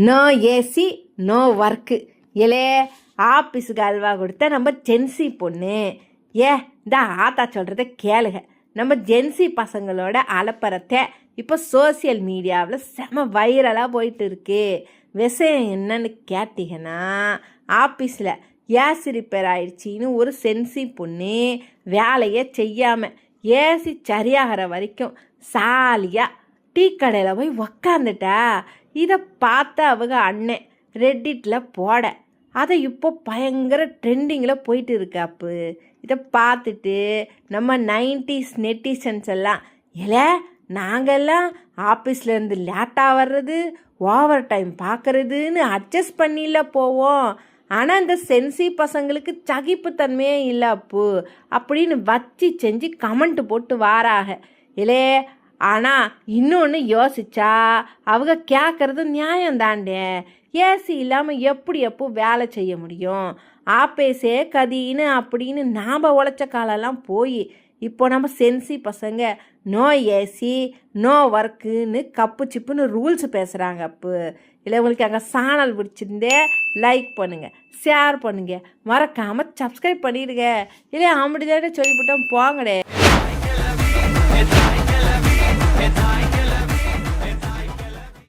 No AC no work. இலே ஆஃபீஸுக்கு அல்வா கொடுத்த நம்ம ஜென்சி பொண்ணு. இந்த ஆத்தா சொல்கிறத கேளுங்க. நம்ம ஜென்சி பசங்களோட அலப்பறத்தை இப்போ சோசியல் மீடியாவில் செம வைரலாக போயிட்டு இருக்கு. விஷயம் என்னன்னு கேட்டிங்கன்னா, ஆஃபீஸில் ஏசி ரிப்பேர் ஆயிடுச்சின்னு ஒரு சென்சி பொண்ணு வேலையை செய்யாமல் ஏசி சரியாகிற வரைக்கும் சாலியாக டீ கடையில் போய் உக்காந்துட்டா. இதை பார்த்த அவங்க அண்ணன் ரெட்டிட்டில் போட அதை இப்போ பயங்கர ட்ரெண்டிங்கில் போயிட்டு இருக்காப்பு. இதை பார்த்துட்டு நம்ம 90s நெட்டிசன்ஸ் எல்லாம் நாங்கள்லாம் ஆஃபீஸ்லேருந்து லேட்டாக வர்றது, ஓவர் டைம் பார்க்குறதுன்னு அட்ஜஸ்ட் பண்ணில போவோம். ஆனால் இந்த சென்சி பசங்களுக்கு சகிப்புத்தன்மையே இல்லை அப்பு அப்படின்னு வச்சு செஞ்சு கமெண்ட் போட்டு வாராக. ஆனால் இன்னொன்று யோசிச்சா அவங்க கேட்குறது நியாயம் தாண்டே. ஏசி இல்லாமல் எப்படி எப்போ வேலை செய்ய முடியும்? ஆப்பேசே கதின்னு அப்படின்னு நாம் உழைச்ச காலெல்லாம் போய் இப்போ நம்ம சென்சி பசங்க நோ ஏசி நோ ஒர்க்குன்னு கப்பு சிப்புன்னு ரூல்ஸ் பேசுகிறாங்க. அப்போ இல்லை உங்களுக்கு அங்கே சேனல் பிடிச்சிருந்தே லைக் பண்ணுங்கள், ஷேர் பண்ணுங்கள், மறக்காமல் சப்ஸ்கிரைப் பண்ணிடுங்க. இல்லை அப்படிதானே சொல்லிவிட்டோம் போங்கடே.